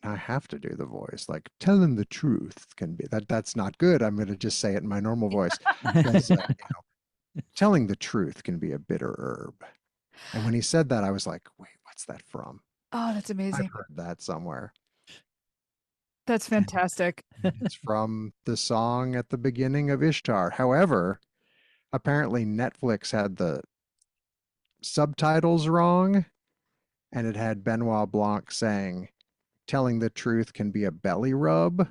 I have to do the voice. Like telling the truth can be that's not good. I'm going to just say it in my normal voice. Says, telling the truth can be a bitter herb. And when he said that, I was like, wait, what's that from? Oh, that's I've amazing. heard that somewhere. That's fantastic. It's from the song at the beginning of Ishtar. However, apparently Netflix had the subtitles wrong, and it had Benoit Blanc saying, telling the truth can be a belly rub,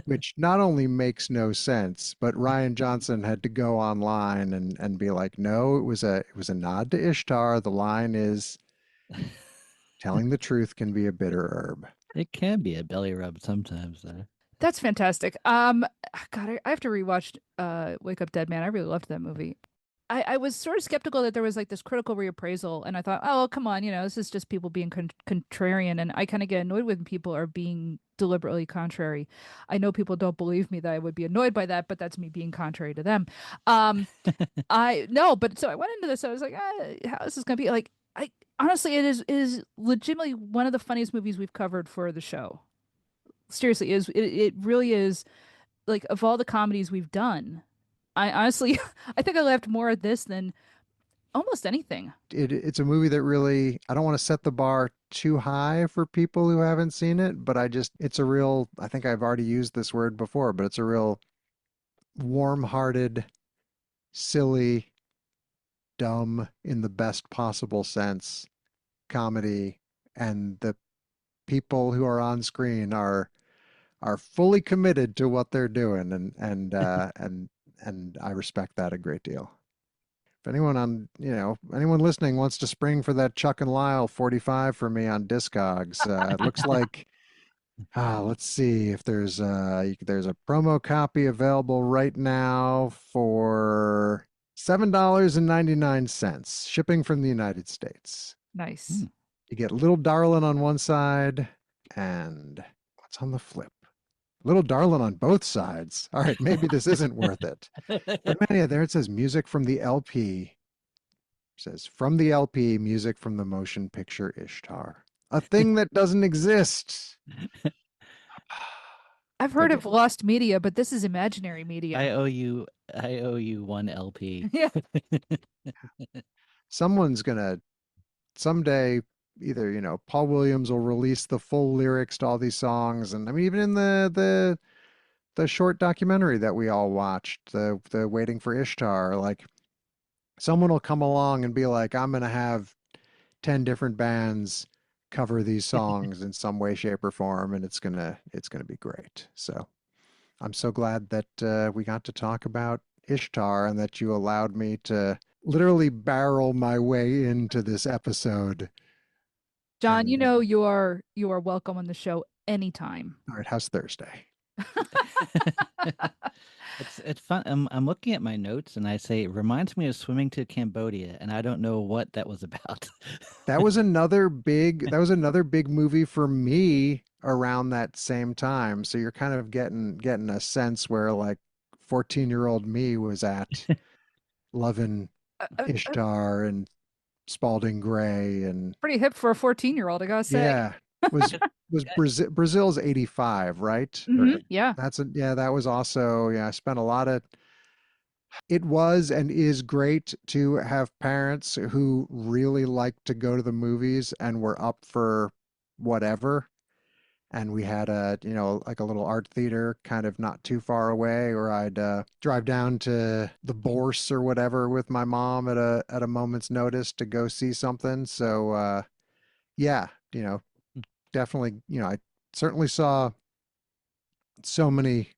which not only makes no sense, but Ryan Johnson had to go online and be like, no, it was a nod to Ishtar. The line is telling the truth can be a bitter herb. It can be a belly rub sometimes, though. That's fantastic. God, I have to rewatch Wake Up Dead Man. I really loved that movie. I was sort of skeptical that there was like this critical reappraisal, and I thought, oh, come on, this is just people being contrarian, and I kind of get annoyed when people are being deliberately contrary. I know people don't believe me that I would be annoyed by that, but that's me being contrary to them. I no, but so I went into this. I was like, how is this gonna be? Like, I honestly, it is legitimately one of the funniest movies we've covered for the show. Seriously, it really is like of all the comedies we've done. I honestly, I think I laughed more at this than almost anything. It's a movie that really, I don't want to set the bar too high for people who haven't seen it, but it's a real, I think I've already used this word before, but it's a real warm-hearted, silly, dumb in the best possible sense comedy, and the people who are on screen are fully committed to what they're doing, and I respect that a great deal. If anyone listening wants to spring for that Chuck and Lyle 45 for me on Discogs, it looks like, let's see if there's a promo copy available right now for $7.99, shipping from the United States. Nice. You get Little Darlin' on one side, and what's on the flip? Little Darlin' on both sides. All right, maybe this isn't worth it. But man, yeah, there it says music from the LP. It says from the LP, music from the motion picture Ishtar. A thing that doesn't exist. I've heard of lost media, but this is imaginary media. I owe you one LP. Yeah. Someone's gonna someday either, Paul Williams will release the full lyrics to all these songs, and I mean even in the short documentary that we all watched, the Waiting for Ishtar, like someone will come along and be like, I'm gonna have 10 different bands cover these songs in some way, shape, or form, and it's gonna be great. So I'm so glad that we got to talk about Ishtar and that you allowed me to literally barrel my way into this episode. John, And, you are welcome on the show anytime. all right, how's Thursday? It's fun. I'm looking at my notes and I say it reminds me of swimming to Cambodia, and I don't know what that was about. That was another big movie for me around that same time. So you're kind of getting a sense where like 14-year-old me was at loving Ishtar and Spalding Gray and Pretty hip for a 14-year-old, I gotta say. yeah. Was Brazil's 85, right? Yeah. That was also, yeah, I spent a lot of it was and is great to have parents who really like to go to the movies and were up for whatever. And we had like a little art theater kind of not too far away, or I'd drive down to the Bourse or whatever with my mom at a moment's notice to go see something. So, yeah, definitely, I certainly saw so many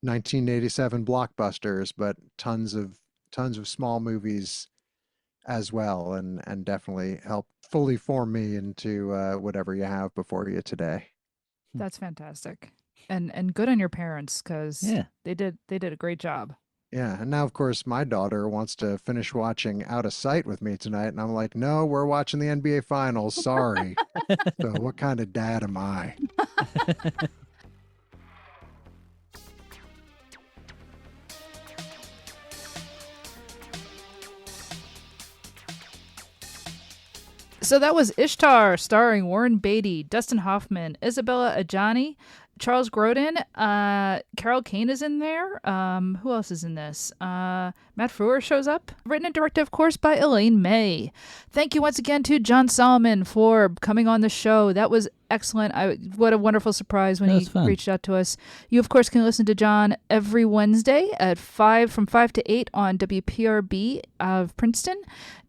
1987 blockbusters, but tons of small movies as well, and definitely helped fully form me into whatever you have before you today. That's fantastic. And good on your parents, because they did a great job. Yeah, and now of course my daughter wants to finish watching Out of Sight with me tonight, and I'm like, no, we're watching the NBA Finals. Sorry. So what kind of dad am I? So that was Ishtar, starring Warren Beatty, Dustin Hoffman, Isabella Adjani, Charles Grodin, Carol Kane is in there. Who else is in this? Matt Frewer shows up. Written and directed, of course, by Elaine May. Thank you once again to Jon Solomon for coming on the show. That was excellent. What a wonderful surprise when he reached out to us. You, of course, can listen to Jon every Wednesday at from 5 to 8 on WPRB of Princeton.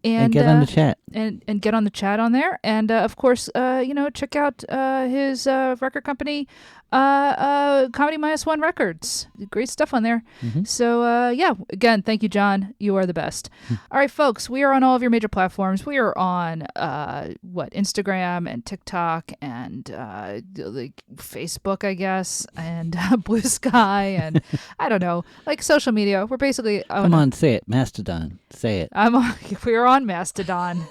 And get on the chat. And get on the chat on there. And, of course, check out his record company, Comedy Minus One Records. Great stuff on there. Mm-hmm. So, again, thank you, Jon. You are the best. All right, folks, we are on all of your major platforms. We are on, Instagram and TikTok and like Facebook, I guess, and Blue Sky and I don't know, like social media. We're basically... Come on, say it. Mastodon. Say it. We're on Mastodon.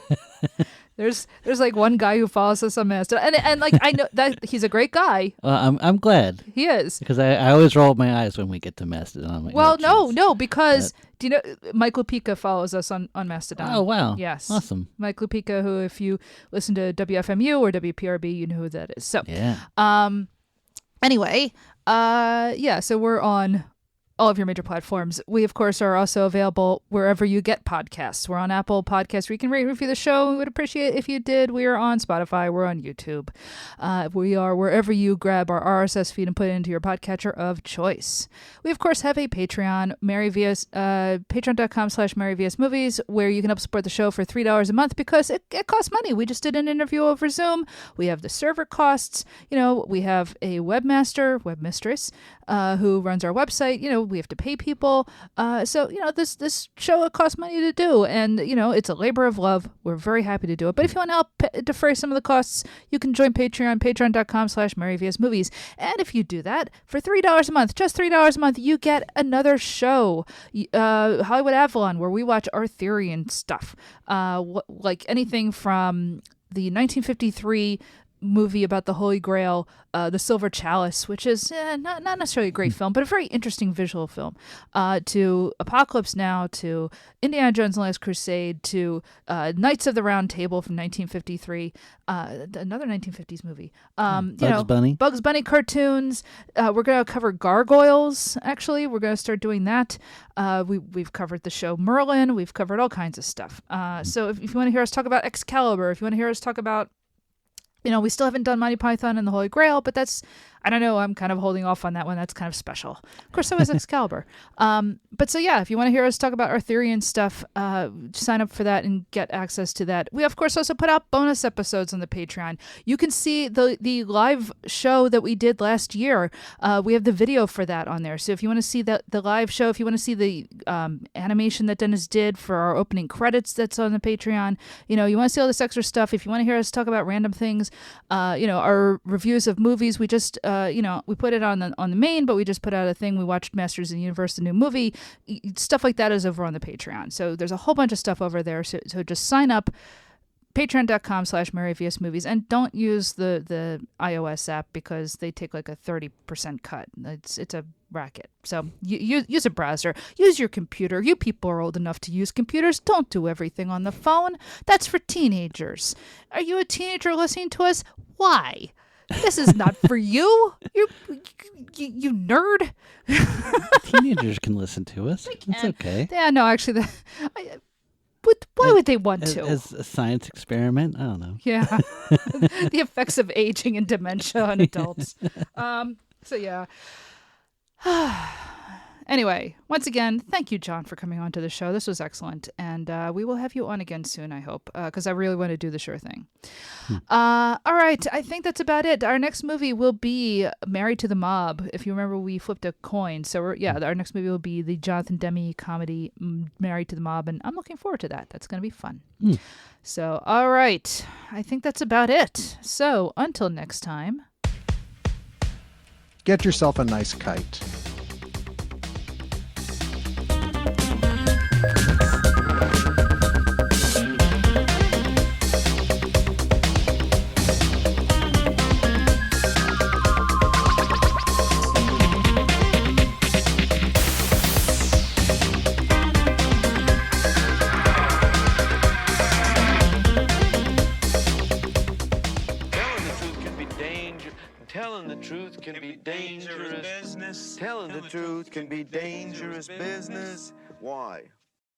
There's like one guy who follows us on Mastodon, and like I know that he's a great guy. Well, I'm glad he is, because I always roll my eyes when we get to Mastodon. Like, well, no, because do you know Mike Lupica follows us on Mastodon? Oh wow, yes, awesome. Mike Lupica, who if you listen to WFMU or WPRB, you know who that is. So yeah. Anyway, so we're on all of your major platforms. We, of course, are also available wherever you get podcasts. We're on Apple Podcasts where you can rate and review the show. We would appreciate it if you did. We are on Spotify. We're on YouTube. We are wherever you grab our RSS feed and put it into your podcatcher of choice. We, of course, have a Patreon, patreon.com/MaryVSMovies, where you can help support the show for $3 a month because it costs money. We just did an interview over Zoom. We have the server costs. We have a webmistress, who runs our website. We have to pay people. So this show, it costs money to do. And, it's a labor of love. We're very happy to do it. But if you want to help defray some of the costs, you can join Patreon, patreon.com/MaryVSMovies. And if you do that, for $3 a month, just $3 a month, you get another show, Hollywood Avalon, where we watch Arthurian stuff. Like anything from the 1953 movie about the Holy Grail, The Silver Chalice, which is not necessarily a great film, but a very interesting visual film, to Apocalypse Now, to Indiana Jones and the Last Crusade, to Knights of the Round Table from 1953, another 1950s movie. Bugs Bunny cartoons. We're going to cover Gargoyles, actually. We're going to start doing that. We've covered the show Merlin. We've covered all kinds of stuff. So if you want to hear us talk about Excalibur, if you want to hear us talk about we still haven't done Monty Python and the Holy Grail, but that's, I don't know, I'm kind of holding off on that one. That's kind of special. Of course, so is Excalibur. But so, yeah, if you want to hear us talk about Arthurian stuff, sign up for that and get access to that. We, of course, also put out bonus episodes on the Patreon. You can see the live show that we did last year. We have the video for that on there. So if you want to see the live show, if you want to see the animation that Dennis did for our opening credits that's on the Patreon, you want to see all this extra stuff. If you want to hear us talk about random things, our reviews of movies, we just we put it on the main, but we just put out a thing. We watched Masters of the Universe, the new movie. Stuff like that is over on the Patreon. So there's a whole bunch of stuff over there. So just sign up. Patreon.com/MaryVSMovies, and don't use the iOS app because they take like a 30% cut. It's a racket. So you use a browser. Use your computer. You people are old enough to use computers. Don't do everything on the phone. That's for teenagers. Are you a teenager listening to us? Why? This is not for you. You nerd. Teenagers can listen to us. It's okay. Yeah, no, actually, but why would they want to? As a science experiment? I don't know. Yeah. The effects of aging and dementia on adults. So, yeah. Anyway, once again, thank you, Jon, for coming on to the show. This was excellent. And we will have you on again soon, I hope, because I really want to do the sure thing. All right. I think that's about it. Our next movie will be Married to the Mob. If you remember, we flipped a coin. So, our next movie will be the Jonathan Demme comedy Married to the Mob. And I'm looking forward to that. That's going to be fun. So, all right. I think that's about it. So, until next time. Get yourself a nice kite. Telling the truth can be dangerous business. Telling the truth can be dangerous business. Why?